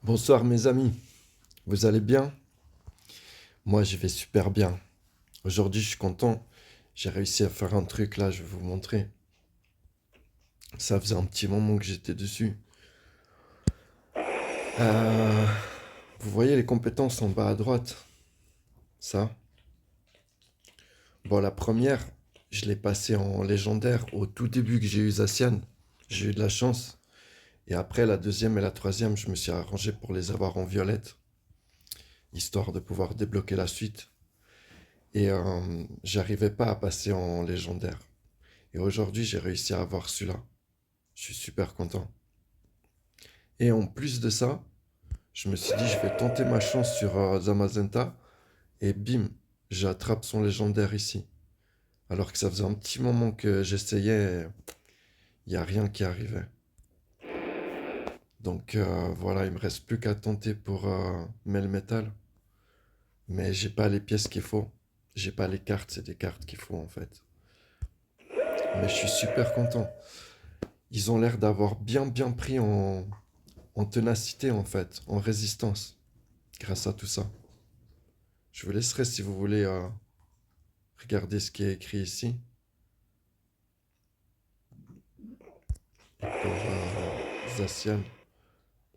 Bonsoir mes amis, vous allez bien? Moi je vais super bien. Aujourd'hui je suis content, j'ai réussi à faire un truc là, je vais vous montrer. Ça faisait un petit moment que j'étais dessus. Euh, Vous voyez les compétences en bas à droite, ça? Bon, la première, je l'ai passée en légendaire au tout début que j'ai eu Zacian. J'ai eu de la chance. Et après la deuxième et la troisième, je me suis arrangé pour les avoir en violette, histoire de pouvoir débloquer la suite. Et j'arrivais pas à passer en légendaire. Et aujourd'hui, j'ai réussi à avoir celui-là. Je suis super content. Et en plus de ça, je me suis dit, je vais tenter ma chance sur Zamazenta. Et bim, j'attrape son légendaire ici. Alors que ça faisait un petit moment que j'essayais, il n'y a rien qui arrivait. Donc voilà, il me reste plus qu'à tenter pour Melmetal. Mais j'ai pas les pièces qu'il faut. J'ai pas les cartes, c'est des cartes qu'il faut en fait. Mais je suis super content. Ils ont l'air d'avoir bien pris en ténacité en fait, en résistance, grâce à tout ça. Je vous laisserai si vous voulez regarder ce qui est écrit ici. Et pour Zacian,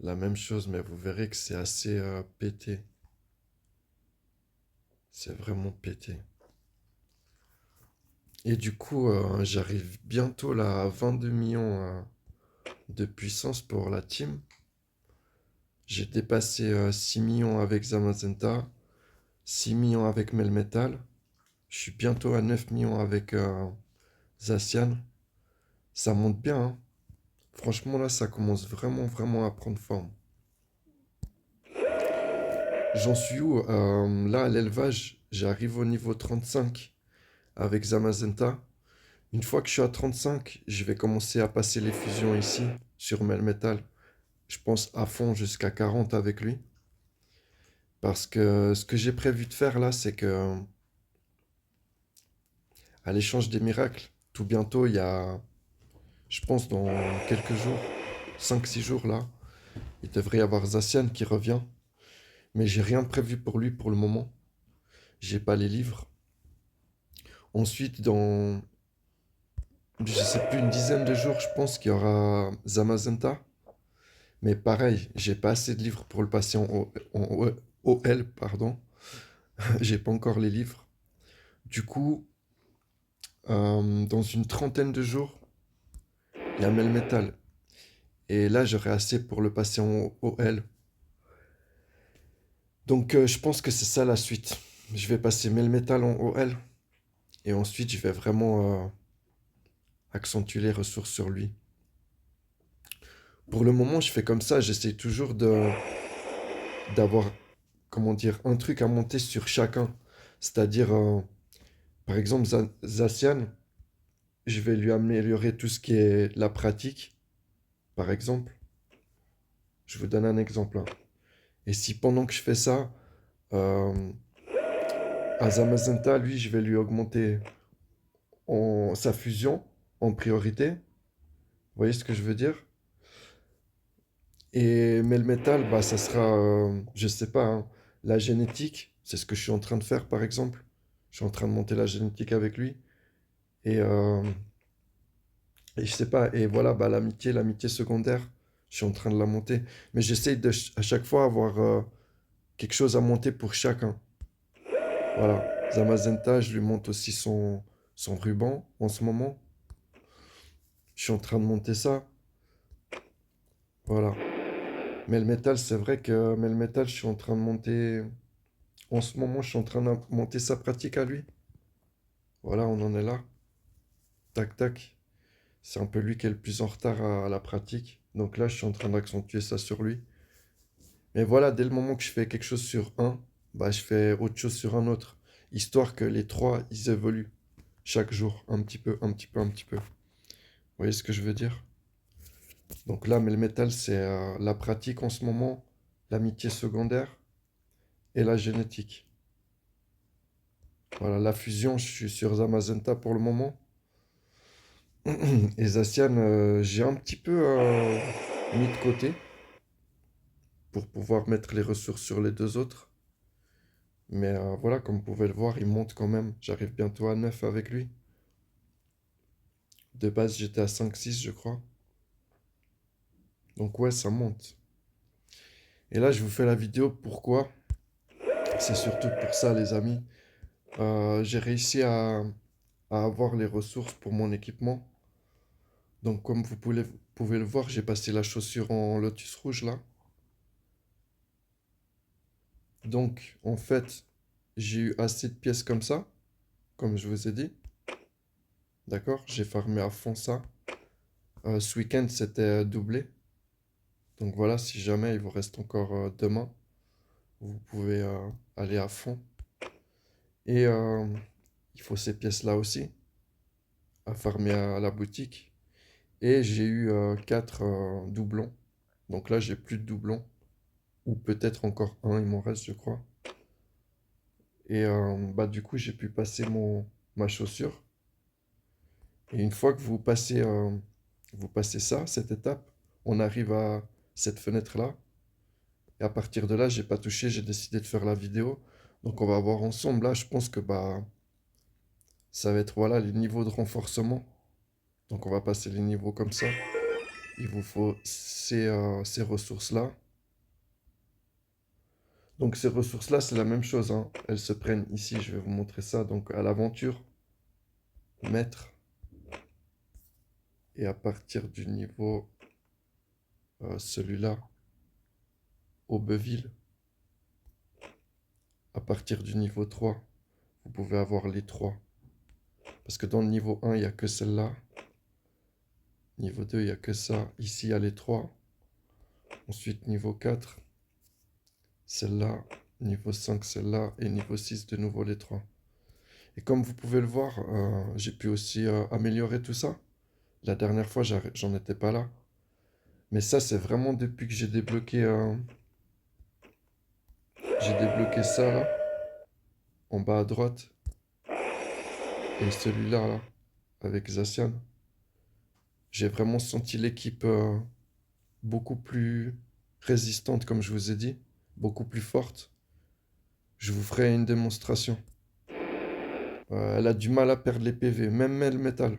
la même chose, mais vous verrez que c'est assez pété. C'est vraiment pété. Et du coup, j'arrive bientôt là à 22 millions de puissance pour la team. J'ai dépassé 6 millions avec Zamazenta, 6 millions avec Melmetal. Je suis bientôt à 9 millions avec Zacian. Ça monte bien, hein. Franchement, là, ça commence vraiment à prendre forme. J'en suis où? Là, à l'élevage, j'arrive au niveau 35 avec Zamazenta. Une fois que je suis à 35, je vais commencer à passer les fusions ici, sur Melmetal. Je pense à fond jusqu'à 40 avec lui. Parce que ce que j'ai prévu de faire là, c'est que à l'échange des miracles, tout bientôt, il y a, je pense dans quelques jours, 5 6 jours là, il devrait y avoir Zacian qui revient. Mais j'ai rien prévu pour lui pour le moment. J'ai pas les livres. Ensuite, dans, je sais plus, une dizaine de jours, je pense qu'il y aura Zamazenta. Mais pareil, j'ai pas assez de livres pour le passer en OL, pardon. J'ai pas encore les livres. Du coup, dans une trentaine de jours, il y a Melmetal. Et là, j'aurai assez pour le passer en OL. Donc, je pense que c'est ça la suite. Je vais passer Melmetal en OL. Et ensuite, je vais vraiment accentuer les ressources sur lui. Pour le moment, je fais comme ça. J'essaie toujours d'avoir, comment dire, un truc à monter sur chacun. C'est-à-dire, par exemple, Zacian, je vais lui améliorer tout ce qui est la pratique, par exemple. Je vous donne un exemple, hein. Et si pendant que je fais ça, euh, Azamazenta, lui, je vais lui augmenter sa fusion en priorité. Vous voyez ce que je veux dire? Et Melmetal, bah, ça sera, je sais pas, hein, la génétique. C'est ce que je suis en train de faire, par exemple. Je suis en train de monter la génétique avec lui. Et, euh, et je sais pas, et voilà, bah, l'amitié secondaire, je suis en train de la monter. Mais j'essaye de à chaque fois avoir quelque chose à monter pour chacun. Voilà. Zamazenta, je lui monte aussi son ruban en ce moment. Je suis en train de monter ça. Voilà. Melmetal, c'est vrai que Melmetal, je suis en train de monter. En ce moment, je suis en train de monter sa pratique à lui. Voilà, on en est là. Tac, tac. C'est un peu lui qui est le plus en retard à la pratique. Donc là, je suis en train d'accentuer ça sur lui. Mais voilà, dès le moment que je fais quelque chose sur un, bah, je fais autre chose sur un autre. Histoire que les trois, ils évoluent. Chaque jour, un petit peu, un petit peu, un petit peu. Vous voyez ce que je veux dire? Donc là, Melmetal, c'est la pratique en ce moment, l'amitié secondaire et la génétique. Voilà, la fusion, je suis sur Zamazenta pour le moment. Et Zacian, j'ai un petit peu mis de côté. pour pouvoir mettre les ressources sur les deux autres. Mais voilà, comme vous pouvez le voir, il monte quand même. J'arrive bientôt à 9 avec lui. De base, j'étais à 5-6, je crois. Donc ouais, ça monte. Et là, je vous fais la vidéo. Pourquoi? C'est surtout pour ça, les amis. J'ai réussi à avoir les ressources pour mon équipement. Donc comme pouvez le voir, j'ai passé la chaussure en lotus rouge là. Donc en fait, j'ai eu assez de pièces comme ça, comme je vous ai dit. D'accord? J'ai farmé à fond ça. Ce week-end, c'était doublé. Donc voilà, si jamais il vous reste encore demain, vous pouvez aller à fond. Et il faut ces pièces-là aussi, à farmer à la boutique. Et j'ai eu 4 doublons. Donc là, j'ai plus de doublons. Ou peut-être encore un, il m'en reste, je crois. Et bah, du coup, j'ai pu passer ma chaussure. Et une fois que vous passez ça, cette étape, on arrive à cette fenêtre-là. Et à partir de là, j'ai pas touché, j'ai décidé de faire la vidéo. Donc on va voir ensemble. Là, je pense que bah ça va être voilà les niveaux de renforcement. Donc on va passer les niveaux comme ça. Il vous faut ces ressources-là. Donc ces ressources-là, c'est la même chose, hein. Elles se prennent ici, je vais vous montrer ça. Donc à l'aventure, mettre. Et à partir du niveau, celui-là, Aubeville, à partir du niveau 3, vous pouvez avoir les 3. Parce que dans le niveau 1, il n'y a que celle-là. Niveau 2, il n'y a que ça. Ici, il y a les 3. Ensuite, niveau 4, celle-là. Niveau 5, celle-là. Et niveau 6, de nouveau les 3. Et comme vous pouvez le voir, j'ai pu aussi améliorer tout ça. La dernière fois, j'en étais pas là. Mais ça, c'est vraiment depuis que j'ai débloqué ça, là, en bas à droite. Et celui-là, là, avec Zacian. J'ai vraiment senti l'équipe beaucoup plus résistante, comme je vous ai dit. Beaucoup plus forte. Je vous ferai une démonstration. Elle a du mal à perdre les PV. Même Metal.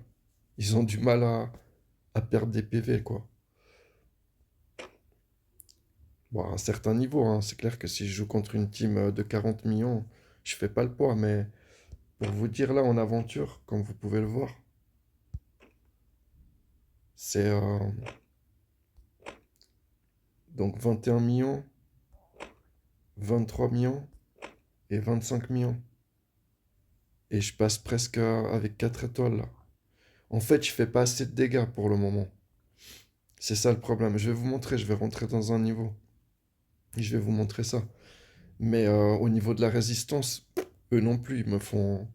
Ils ont du mal à perdre des PV, quoi. Bon, à un certain niveau, hein. C'est clair que si je joue contre une team de 40 millions, je fais pas le poids. Mais pour vous dire, là, en aventure, comme vous pouvez le voir, c'est donc 21 millions, 23 millions et 25 millions. Et je passe presque avec 4 étoiles, là. En fait, je fais pas assez de dégâts pour le moment. C'est ça le problème. Je vais vous montrer, je vais rentrer dans un niveau. Et je vais vous montrer ça. Mais au niveau de la résistance, eux non plus, ils me font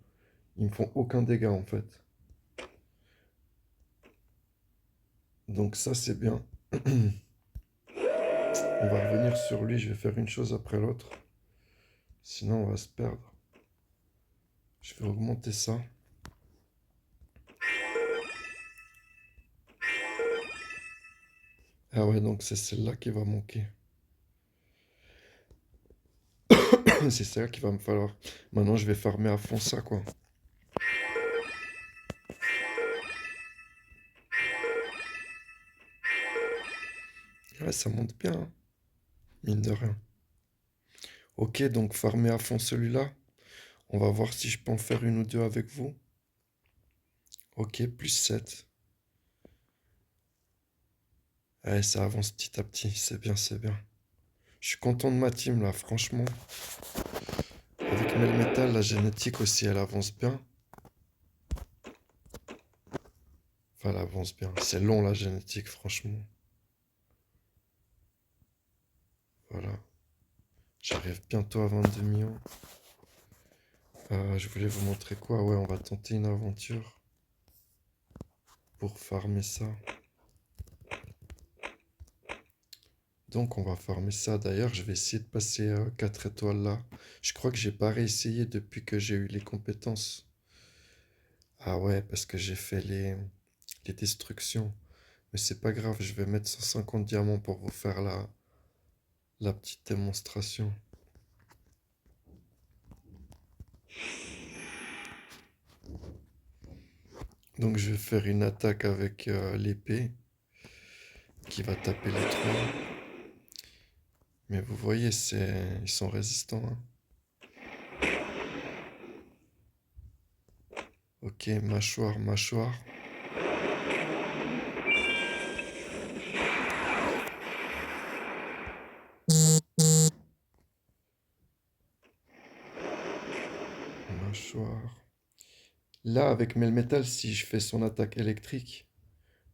aucun dégât en fait. Donc ça, c'est bien. On va revenir sur lui, je vais faire une chose après l'autre. Sinon, on va se perdre. Je vais augmenter ça. Ah ouais, donc c'est celle-là qui va manquer. C'est celle-là qu'il va me falloir. Maintenant, je vais farmer à fond ça, quoi. Ouais, ça monte bien, hein, mine de rien. Ok, donc farmer à fond celui-là. On va voir si je peux en faire une ou deux avec vous. Ok, plus 7. Ouais, ça avance petit à petit, c'est bien, c'est bien. Je suis content de ma team là, franchement. Avec Melmetal, la génétique aussi, elle avance bien. Enfin, elle avance bien. C'est long la génétique, franchement. Voilà. J'arrive bientôt à 22 millions. Je voulais vous montrer quoi? Ouais, on va tenter une aventure pour farmer ça. Donc, on va farmer ça. D'ailleurs, je vais essayer de passer 4 étoiles là. Je crois que j'ai pas réessayé depuis que j'ai eu les compétences. Ah ouais, parce que j'ai fait les destructions. Mais c'est pas grave, je vais mettre 150 diamants pour vous faire la petite démonstration. Donc je vais faire une attaque avec l'épée qui va taper les trois. Mais vous voyez, ils sont résistants, hein. Ok, mâchoire, mâchoire. Mâchoire. Là, avec Melmetal, si je fais son attaque électrique,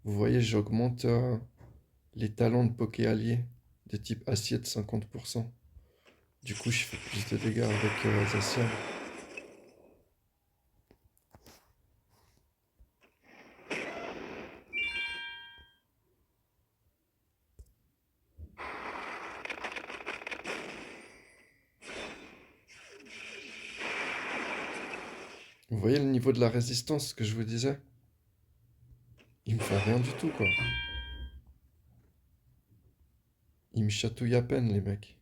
vous voyez, j'augmente les talents de Poké alliés de type acier de 50%. Du coup, je fais plus de dégâts avec Zacian. Vous voyez le niveau de la résistance que je vous disais? Ils me font rien du tout, quoi. Ils me chatouillent à peine, les mecs.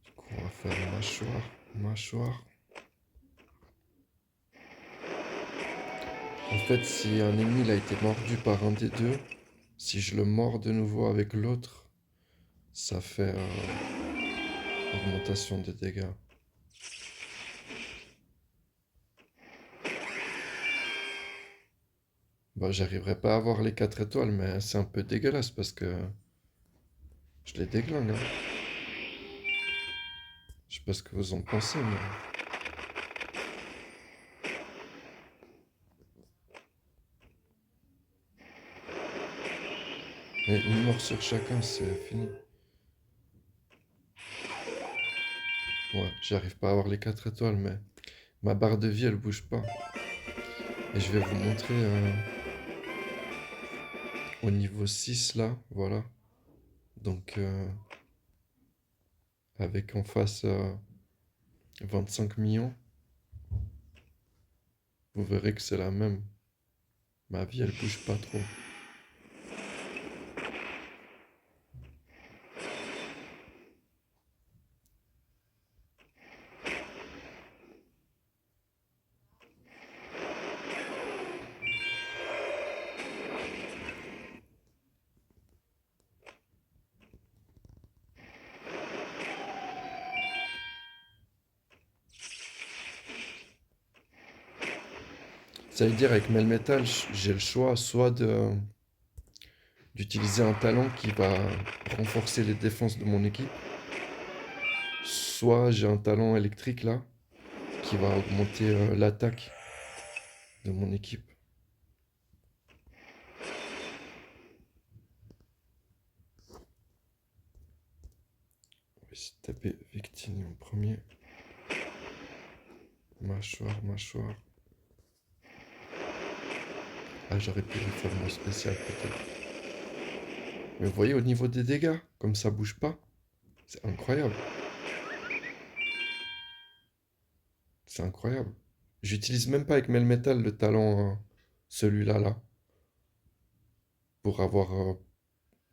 Du coup, on va faire mâchoire, mâchoire. En fait, si un ennemi il a été mordu par un des deux, si je le mords de nouveau avec l'autre, ça fait augmentation des dégâts. Bah, j'arriverai pas à avoir les 4 étoiles, mais c'est un peu dégueulasse parce que je les déglingue, hein. Je sais pas ce que vous en pensez, mais... Mais une mort sur chacun, c'est fini. Ouais, j'arrive pas à avoir les 4 étoiles, mais ma barre de vie, elle bouge pas. Et je vais vous montrer au niveau 6 là, voilà. Donc, avec en face 25 millions, vous verrez que c'est la même. Ma vie, elle bouge pas trop. Ça veut dire avec Melmetal, j'ai le choix soit d'utiliser un talent qui va renforcer les défenses de mon équipe, soit j'ai un talent électrique là qui va augmenter l'attaque de mon équipe. On va essayer de taper Victini en premier. Mâchoire, mâchoire. Ah, j'aurais pu lui faire mon spécial peut-être. Mais vous voyez au niveau des dégâts, comme ça bouge pas, c'est incroyable. C'est incroyable. J'utilise même pas avec Melmetal le talent, celui-là là, pour avoir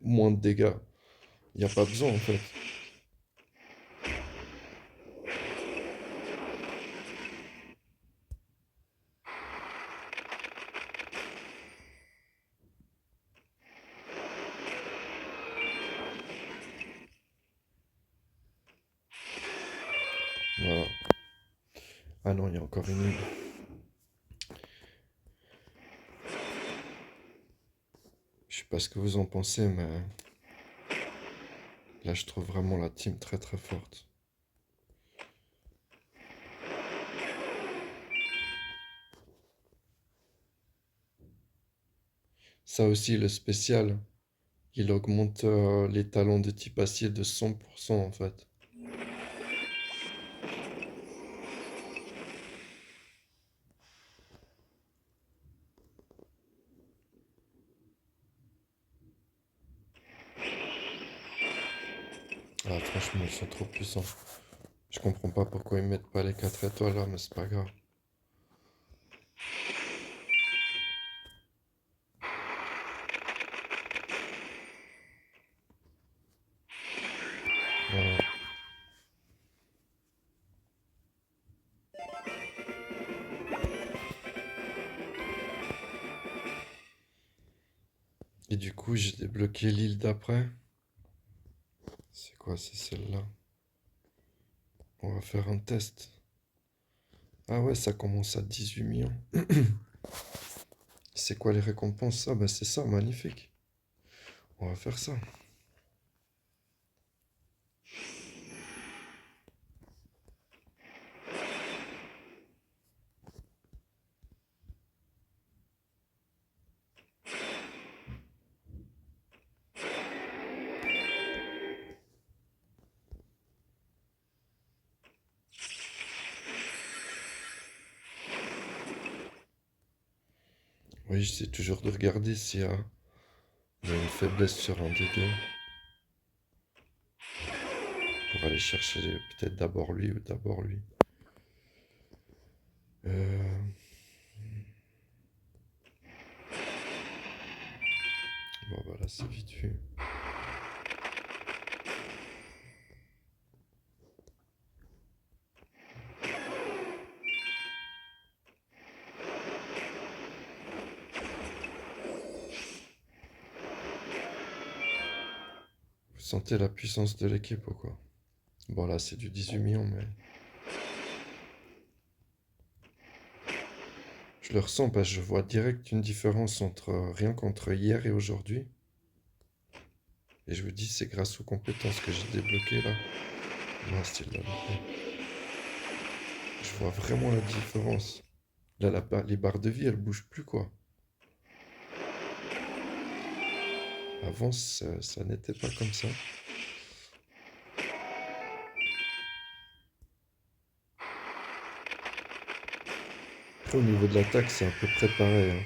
moins de dégâts. Il n'y a pas besoin en fait. Voilà. Ah non, il y a encore une ligne. Je sais pas ce que vous en pensez, mais là je trouve vraiment la team très très forte. Ça aussi, le spécial, il augmente les talents de type acier de 100% en fait. Ah, franchement, ils sont trop puissants. Je comprends pas pourquoi ils mettent pas les 4 étoiles là, mais c'est pas grave. Et du coup, j'ai débloqué l'île d'après. C'est quoi, c'est celle-là? On va faire un test. Ah ouais, ça commence à 18 millions. C'est quoi les récompenses? Ah bah c'est ça, magnifique. On va faire ça. Oui, j'essaie toujours de regarder s'il y a une faiblesse sur un des deux pour aller chercher peut-être d'abord lui ou d'abord lui. Euh, Bon, voilà, c'est vite vu. Vous sentez la puissance de l'équipe ou quoi? Bon, là, c'est du 18 millions, mais je le ressens parce que je vois direct une différence entre rien qu'entre hier et aujourd'hui. Et je me dis, c'est grâce aux compétences que j'ai débloquées là. Non, c'est là. Je vois vraiment la différence. Là, les barres de vie, elles bougent plus, quoi. Avant, ça n'était pas comme ça. Après, au niveau de l'attaque, c'est à peu près pareil, hein.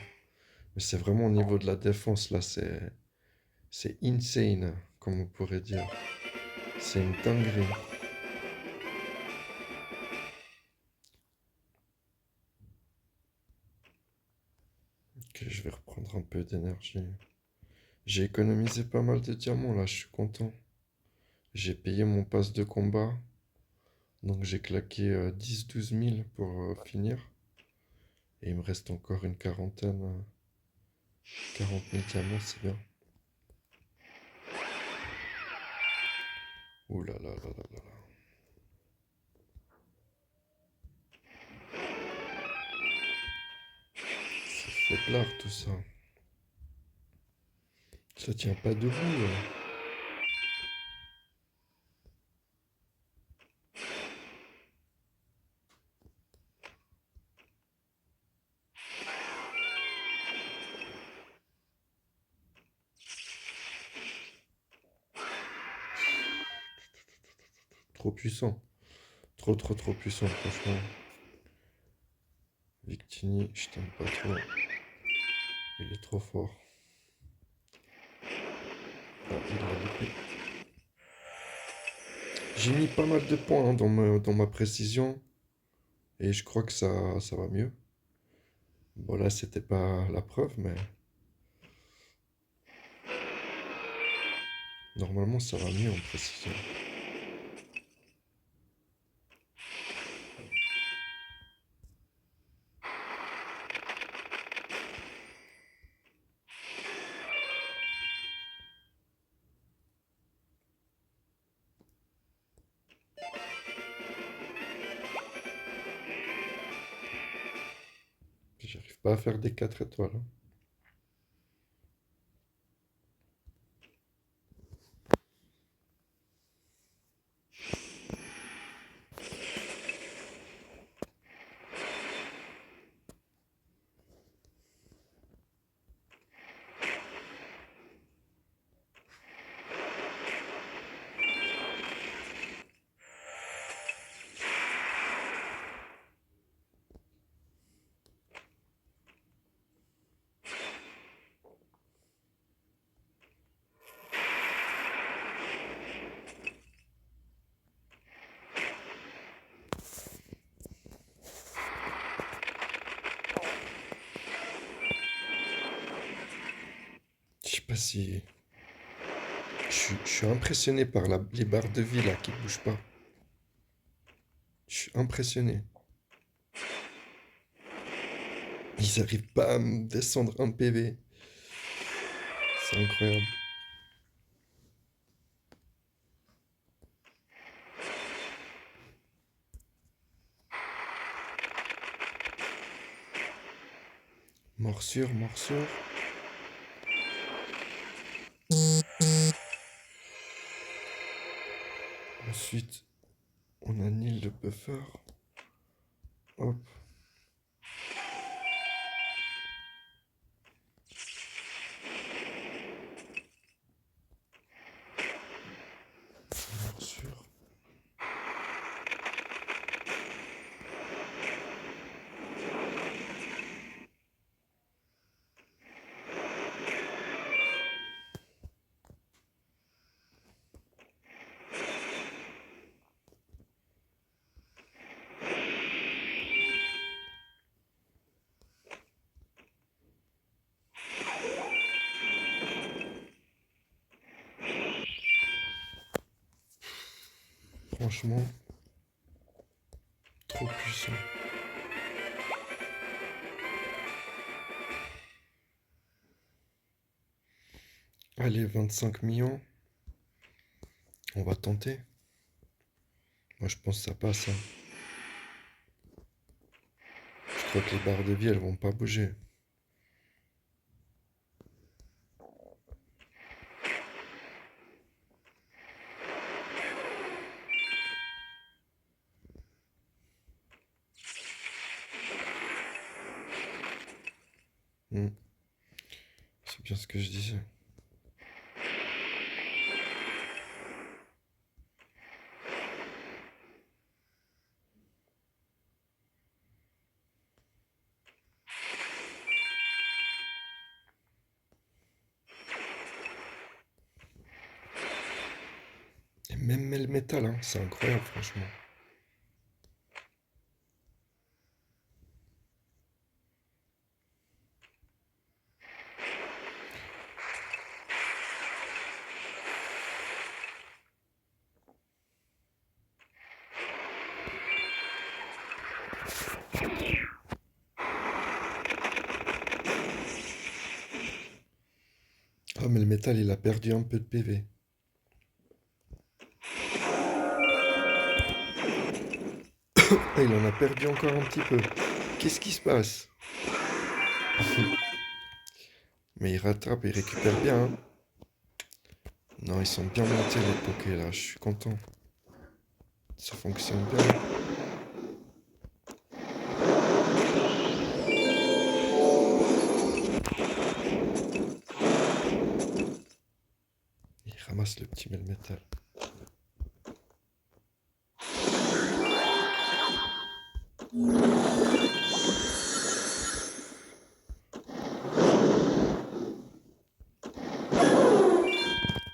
Mais c'est vraiment au niveau de la défense, là, c'est insane, comme on pourrait dire. C'est une dinguerie. Ok, je vais reprendre un peu d'énergie. J'ai économisé pas mal de diamants, là, je suis content. J'ai payé mon pass de combat. Donc j'ai claqué 10-12 000 pour finir. Et il me reste encore une quarantaine, 40 000 diamants, c'est bien. Ouh là là là là là là. C'est faiblard tout ça. Ça tient pas debout. Trop puissant. Trop trop trop puissant, franchement. Victini, je t'aime pas trop. Il est trop fort. Ah, il a loupé. J'ai mis pas mal de points hein, dans ma précision. Et je crois que ça va mieux. Bon là, c'était pas la preuve, mais normalement ça va mieux en précision. J'arrive pas à faire des 4 étoiles, hein. Je sais pas si. Je suis impressionné par les barres de vie là qui bougent pas. Je suis impressionné. Ils arrivent pas à me descendre un PV. C'est incroyable. Morsure, morsure. Ensuite, on annule le buffer. Hop. Morsure. Franchement, trop puissant. Allez, 25 millions. On va tenter. Moi, je pense que ça passe, hein. Je crois que les barres de vie, elles vont pas bouger. Hmm. C'est bien ce que je disais. Et même le métal, hein, c'est incroyable, franchement. Ah, mais le métal, il a perdu un peu de PV. Ah, il en a perdu encore un petit peu. Qu'est-ce qui se passe? Mais il rattrape, il récupère bien, hein. Non, ils sont bien montés les pokés là, je suis content. Ça fonctionne bien. Il ramasse le petit métal.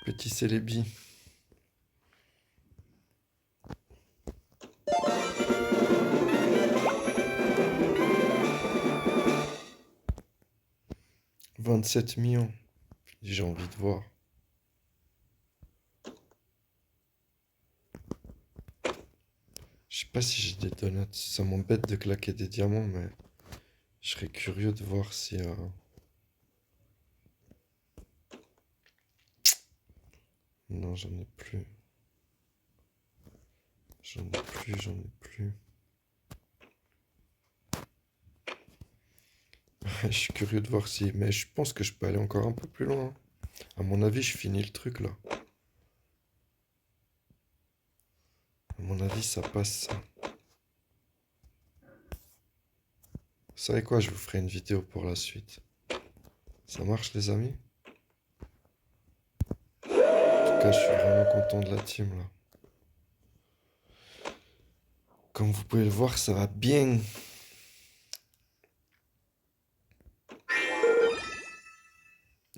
Petit Célébi. « 27 millions. J'ai envie de voir. Je sais pas si j'ai des donuts. Ça m'embête de claquer des diamants, mais je serais curieux de voir si... Non, j'en ai plus. J'en ai plus, j'en ai plus. Je suis curieux de voir si... Mais je pense que je peux aller encore un peu plus loin. À mon avis, je finis le truc là. À mon avis, ça passe ça. Vous savez quoi, je vous ferai une vidéo pour la suite. Ça marche les amis? En tout cas, je suis vraiment content de la team là. Comme vous pouvez le voir, ça va bien.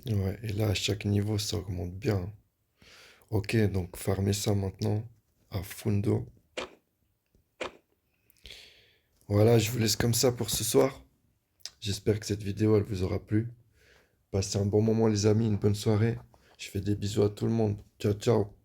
Ouais, et là, à chaque niveau, ça augmente bien. Ok, donc farmez ça maintenant à Fundo. Voilà, je vous laisse comme ça pour ce soir. J'espère que cette vidéo, elle vous aura plu. Passez un bon moment les amis, une bonne soirée. Je fais des bisous à tout le monde. Ciao, ciao.